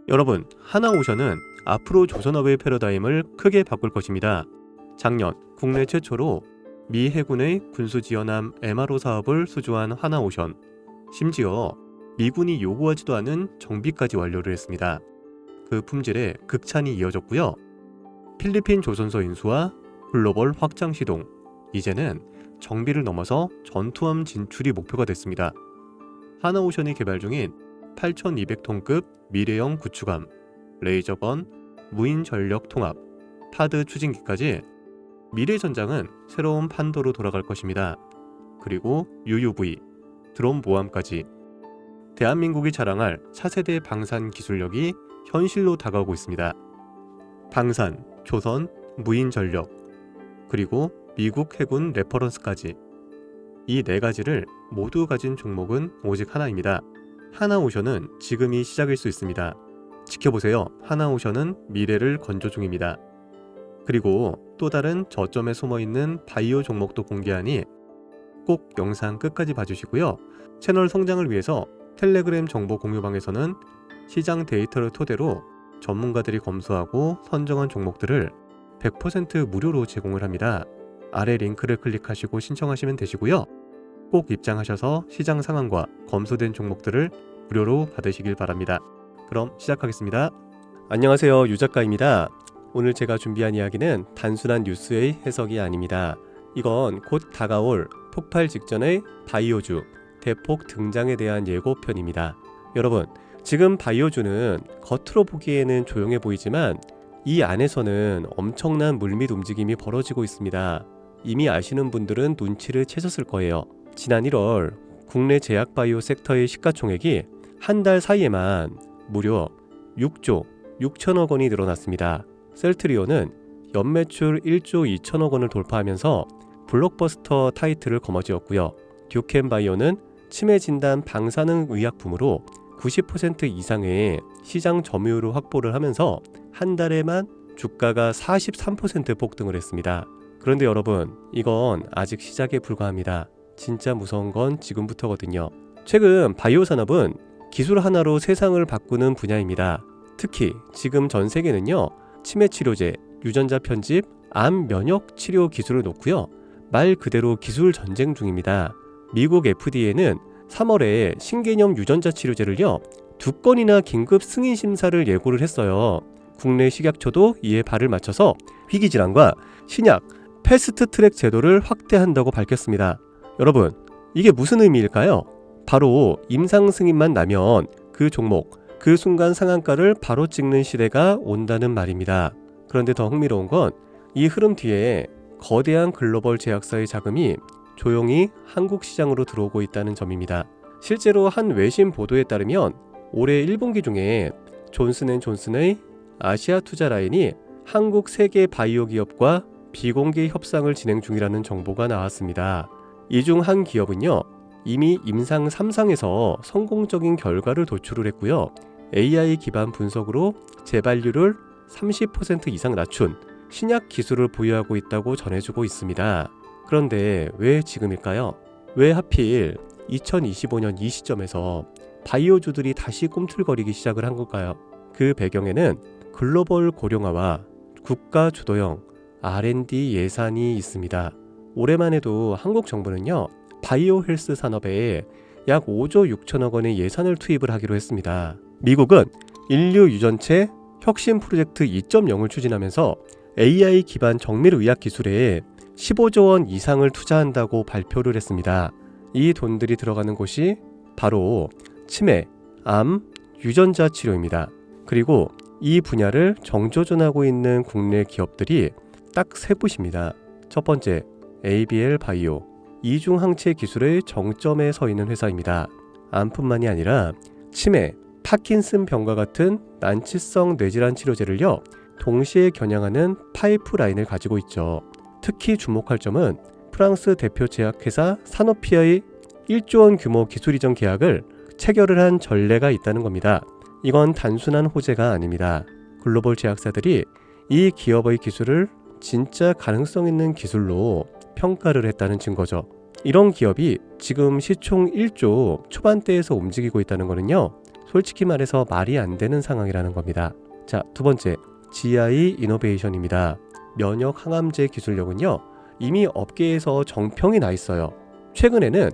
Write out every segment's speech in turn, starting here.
여러분, 하나오션은 앞으로 조선업의 패러다임을 크게 바꿀 것입니다. 작년 국내 최초로 미 해군의 군수지원함 MRO 사업을 수주한 하나오션, 심지어 미군이 요구하지도 않은 정비까지 완료를 했습니다. 그 품질에 극찬이 이어졌고요. 필리핀 조선소 인수와 글로벌 확장 시동, 이제는 정비를 넘어서 전투함 진출이 목표가 됐습니다. 하나오션이 개발 중인 8200톤급 미래형 구축함, 레이저건, 무인 전력 통합, 타드 추진기까지 미래 전장은 새로운 판도로 돌아갈 것입니다. 그리고 UUV, 드론 모함까지 대한민국이 자랑할 차세대 방산 기술력이 현실로 다가오고 있습니다. 방산, 조선, 무인 전력, 그리고 미국 해군 레퍼런스까지 이 네 가지를 모두 가진 종목은 오직 하나입니다. 하나오션은 지금이 시작일 수 있습니다. 지켜보세요. 하나오션은 미래를 건조 중입니다. 그리고 또 다른 저점에 숨어있는 바이오 종목도 공개하니 꼭 영상 끝까지 봐주시고요. 채널 성장을 위해서 텔레그램 정보 공유방에서는 시장 데이터를 토대로 전문가들이 검수하고 선정한 종목들을 100% 무료로 제공을 합니다. 아래 링크를 클릭하시고 신청하시면 되시고요. 꼭 입장하셔서 시장 상황과 검수된 종목들을 무료로 받으시길 바랍니다. 그럼 시작하겠습니다. 안녕하세요, 유작가입니다. 오늘 제가 준비한 이야기는 단순한 뉴스의 해석이 아닙니다. 이건 곧 다가올 폭발 직전의 바이오주 대폭 등장에 대한 예고편입니다. 여러분, 지금 바이오주는 겉으로 보기에는 조용해 보이지만 이 안에서는 엄청난 물밑 움직임이 벌어지고 있습니다. 이미 아시는 분들은 눈치를 채셨을 거예요. 지난 1월 국내 제약 바이오 섹터의 시가총액이 한 달 사이에만 무려 6조 6천억 원이 늘어났습니다. 셀트리온은 연매출 1조 2천억 원을 돌파하면서 블록버스터 타이틀을 거머쥐었고요. 듀켄바이오는 치매 진단 방사능 의약품으로 90% 이상의 시장 점유율을 확보를 하면서 한 달에만 주가가 43% 폭등을 했습니다. 그런데 여러분, 이건 아직 시작에 불과합니다. 진짜 무서운 건 지금부터거든요. 최근 바이오 산업은 기술 하나로 세상을 바꾸는 분야입니다. 특히 지금 전 세계는요, 치매 치료제, 유전자 편집, 암 면역 치료 기술을 놓고요, 말 그대로 기술 전쟁 중입니다. 미국 FDA는 3월에 신개념 유전자 치료제를요 2건이나 긴급 승인 심사를 예고를 했어요. 국내 식약처도 이에 발을 맞춰서 희귀질환과 신약 패스트트랙 제도를 확대한다고 밝혔습니다. 여러분, 이게 무슨 의미일까요? 바로 임상 승인만 나면 그 종목, 그 순간 상한가를 바로 찍는 시대가 온다는 말입니다. 그런데 더 흥미로운 건 이 흐름 뒤에 거대한 글로벌 제약사의 자금이 조용히 한국 시장으로 들어오고 있다는 점입니다. 실제로 한 외신 보도에 따르면 올해 1분기 중에 존슨앤존슨의 아시아 투자 라인이 한국 세계 바이오 기업과 비공개 협상을 진행 중이라는 정보가 나왔습니다. 이 중 한 기업은요, 이미 임상 3상에서 성공적인 결과를 도출을 했고요. AI 기반 분석으로 재발률을 30% 이상 낮춘 신약 기술을 보유하고 있다고 전해주고 있습니다. 그런데 왜 지금일까요? 왜 하필 2025년 이 시점에서 바이오주들이 다시 꿈틀거리기 시작을 한 걸까요? 그 배경에는 글로벌 고령화와 국가 주도형 R&D 예산이 있습니다. 올해만 해도 한국 정부는요, 바이오 헬스 산업에 약 5조 6천억 원의 예산을 투입을 하기로 했습니다. 미국은 인류 유전체 혁신 프로젝트 2.0을 추진하면서 AI 기반 정밀 의학 기술에 15조 원 이상을 투자한다고 발표를 했습니다. 이 돈들이 들어가는 곳이 바로 치매, 암, 유전자 치료입니다. 그리고 이 분야를 정조준하고 있는 국내 기업들이 딱 세 곳입니다. 첫 번째, ABL 바이오, 이중 항체 기술의 정점에 서 있는 회사입니다. 암뿐만이 아니라 치매, 파킨슨 병과 같은 난치성 뇌질환 치료제를요 동시에 겨냥하는 파이프라인을 가지고 있죠. 특히 주목할 점은 프랑스 대표 제약회사 사노피아의 1조 원 규모 기술 이전 계약을 체결을 한 전례가 있다는 겁니다. 이건 단순한 호재가 아닙니다. 글로벌 제약사들이 이 기업의 기술을 진짜 가능성 있는 기술로 평가를 했다는 증거죠. 이런 기업이 지금 시총 1조 초반대에서 움직이고 있다는 거는요, 솔직히 말해서 말이 안 되는 상황이라는 겁니다. 자, 두 번째, GI 이노베이션입니다. 면역 항암제 기술력은요, 이미 업계에서 정평이 나 있어요. 최근에는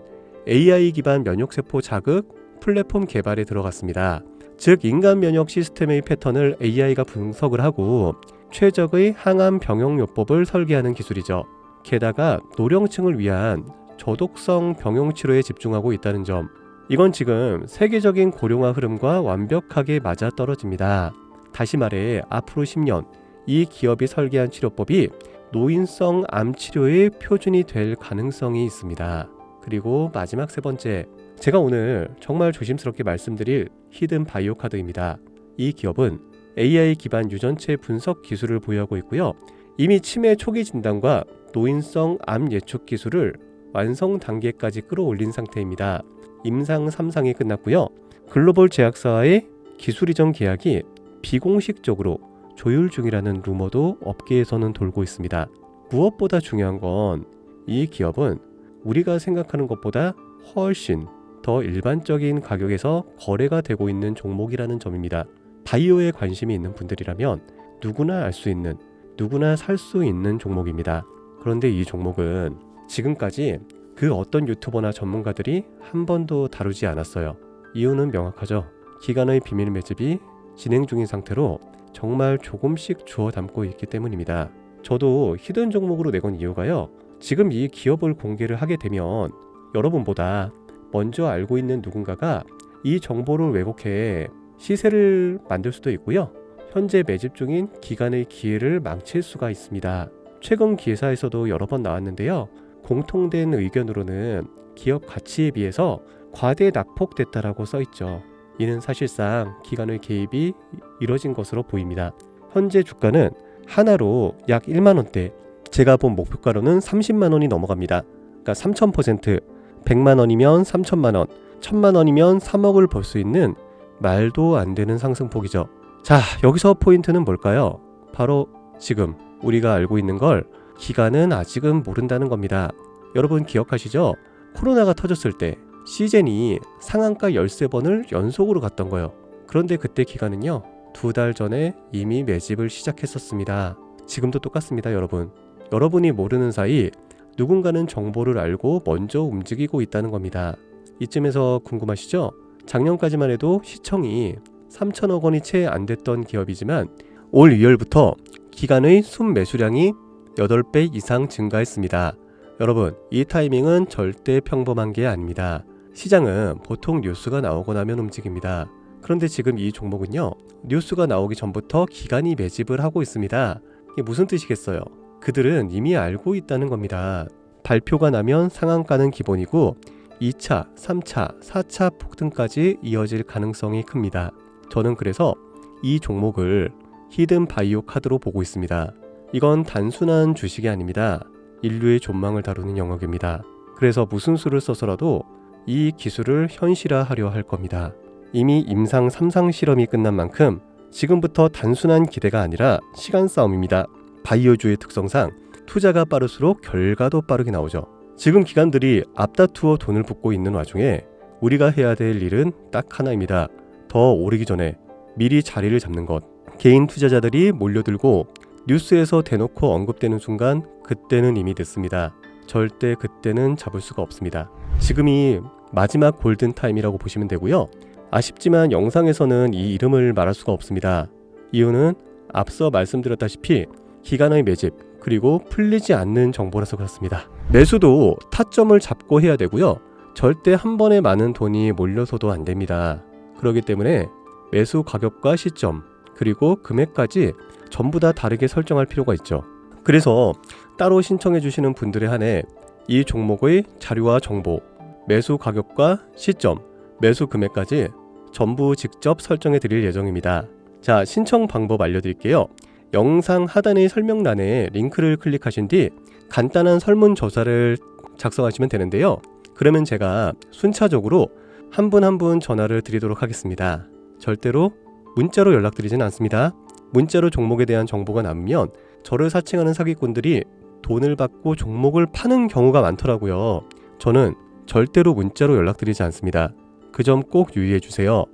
AI 기반 면역세포 자극 플랫폼 개발에 들어갔습니다. 즉, 인간 면역 시스템의 패턴을 AI가 분석을 하고 최적의 항암 병용요법을 설계하는 기술이죠. 게다가 노령층을 위한 저독성 병용 치료에 집중하고 있다는 점, 이건 지금 세계적인 고령화 흐름과 완벽하게 맞아떨어집니다. 다시 말해 앞으로 10년 이 기업이 설계한 치료법이 노인성 암 치료의 표준이 될 가능성이 있습니다. 그리고 마지막 세 번째, 제가 오늘 정말 조심스럽게 말씀드릴 히든 바이오 카드입니다. 이 기업은 AI 기반 유전체 분석 기술을 보유하고 있고요. 이미 치매 초기 진단과 노인성 암 예측 기술을 완성 단계까지 끌어올린 상태입니다. 임상 3상이 끝났고요. 글로벌 제약사와의 기술 이전 계약이 비공식적으로 조율 중이라는 루머도 업계에서는 돌고 있습니다. 무엇보다 중요한 건 이 기업은 우리가 생각하는 것보다 훨씬 더 일반적인 가격에서 거래가 되고 있는 종목이라는 점입니다. 바이오에 관심이 있는 분들이라면 누구나 알 수 있는, 누구나 살 수 있는 종목입니다. 그런데 이 종목은 지금까지 그 어떤 유튜버나 전문가들이 한 번도 다루지 않았어요. 이유는 명확하죠. 기관의 비밀 매집이 진행 중인 상태로 정말 조금씩 주워 담고 있기 때문입니다. 저도 히든 종목으로 내건 이유가요, 지금 이 기업을 공개를 하게 되면 여러분보다 먼저 알고 있는 누군가가 이 정보를 왜곡해 시세를 만들 수도 있고요. 현재 매집 중인 기관의 기회를 망칠 수가 있습니다. 최근 기사에서도 여러 번 나왔는데요. 공통된 의견으로는 기업 가치에 비해서 과대 낙폭됐다라고 써있죠. 이는 사실상 기관의 개입이 이뤄진 것으로 보입니다. 현재 주가는 하나로 약 1만원대, 제가 본 목표가로는 30만원이 넘어갑니다. 그러니까 3000%, 100만원이면 3천만원, 1000만원이면 3억을 벌 수 있는 말도 안 되는 상승폭이죠. 자, 여기서 포인트는 뭘까요? 바로 지금 우리가 알고 있는 걸 기관은 아직은 모른다는 겁니다. 여러분 기억하시죠? 코로나가 터졌을 때 시젠이 상한가 13번을 연속으로 갔던 거예요. 그런데 그때 기관은요, 2달 전에 이미 매집을 시작했었습니다. 지금도 똑같습니다, 여러분. 여러분이 모르는 사이 누군가는 정보를 알고 먼저 움직이고 있다는 겁니다. 이쯤에서 궁금하시죠? 작년까지만 해도 시청이 3천억 원이 채 안 됐던 기업이지만 올 2월부터 기관의 순매수량이 8배 이상 증가했습니다. 여러분, 이 타이밍은 절대 평범한 게 아닙니다. 시장은 보통 뉴스가 나오고 나면 움직입니다. 그런데 지금 이 종목은요, 뉴스가 나오기 전부터 기관이 매집을 하고 있습니다. 이게 무슨 뜻이겠어요? 그들은 이미 알고 있다는 겁니다. 발표가 나면 상한가는 기본이고 2차, 3차, 4차 폭등까지 이어질 가능성이 큽니다. 저는 그래서 이 종목을 히든 바이오 카드로 보고 있습니다. 이건 단순한 주식이 아닙니다. 인류의 존망을 다루는 영역입니다. 그래서 무슨 수를 써서라도 이 기술을 현실화하려 할 겁니다. 이미 임상 3상 실험이 끝난 만큼 지금부터 단순한 기대가 아니라 시간 싸움입니다. 바이오주의 특성상 투자가 빠를수록 결과도 빠르게 나오죠. 지금 기관들이 앞다투어 돈을 붓고 있는 와중에 우리가 해야 될 일은 딱 하나입니다. 더 오르기 전에 미리 자리를 잡는 것. 개인 투자자들이 몰려들고 뉴스에서 대놓고 언급되는 순간 그때는 이미 늦습니다. 절대 그때는 잡을 수가 없습니다. 지금이 마지막 골든타임이라고 보시면 되고요. 아쉽지만 영상에서는 이 이름을 말할 수가 없습니다. 이유는 앞서 말씀드렸다시피 기관의 매집, 그리고 풀리지 않는 정보라서 그렇습니다. 매수도 타점을 잡고 해야 되고요. 절대 한 번에 많은 돈이 몰려서도 안 됩니다. 그렇기 때문에 매수 가격과 시점, 그리고 금액까지 전부 다 다르게 설정할 필요가 있죠. 그래서 따로 신청해 주시는 분들에 한해 이 종목의 자료와 정보, 매수 가격과 시점, 매수 금액까지 전부 직접 설정해 드릴 예정입니다. 자, 신청 방법 알려드릴게요. 영상 하단의 설명란에 링크를 클릭하신 뒤 간단한 설문조사를 작성하시면 되는데요. 그러면 제가 순차적으로 한 분 한 분 전화를 드리도록 하겠습니다. 절대로 문자로 연락드리진 않습니다. 문자로 종목에 대한 정보가 남으면 저를 사칭하는 사기꾼들이 돈을 받고 종목을 파는 경우가 많더라고요. 저는 절대로 문자로 연락드리지 않습니다. 그 점 꼭 유의해 주세요.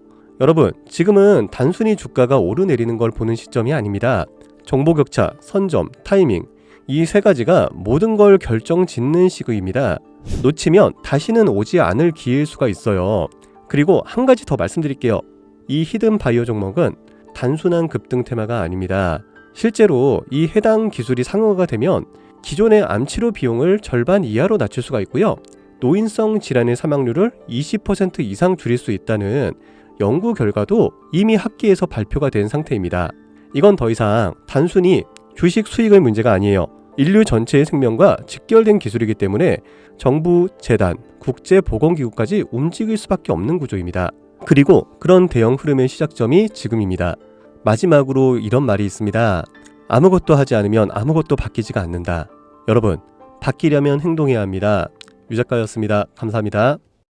여러분, 지금은 단순히 주가가 오르내리는 걸 보는 시점이 아닙니다. 정보 격차, 선점, 타이밍, 이 세 가지가 모든 걸 결정짓는 시기입니다. 놓치면 다시는 오지 않을 기회일 수가 있어요. 그리고 한 가지 더 말씀드릴게요. 이 히든 바이오 종목은 단순한 급등 테마가 아닙니다. 실제로 이 해당 기술이 상용화가 되면 기존의 암치료 비용을 절반 이하로 낮출 수가 있고요. 노인성 질환의 사망률을 20% 이상 줄일 수 있다는 연구 결과도 이미 학계에서 발표가 된 상태입니다. 이건 더 이상 단순히 주식 수익의 문제가 아니에요. 인류 전체의 생명과 직결된 기술이기 때문에 정부, 재단, 국제보건기구까지 움직일 수밖에 없는 구조입니다. 그리고 그런 대형 흐름의 시작점이 지금입니다. 마지막으로 이런 말이 있습니다. 아무것도 하지 않으면 아무것도 바뀌지가 않는다. 여러분, 바뀌려면 행동해야 합니다. 유 작가였습니다. 감사합니다.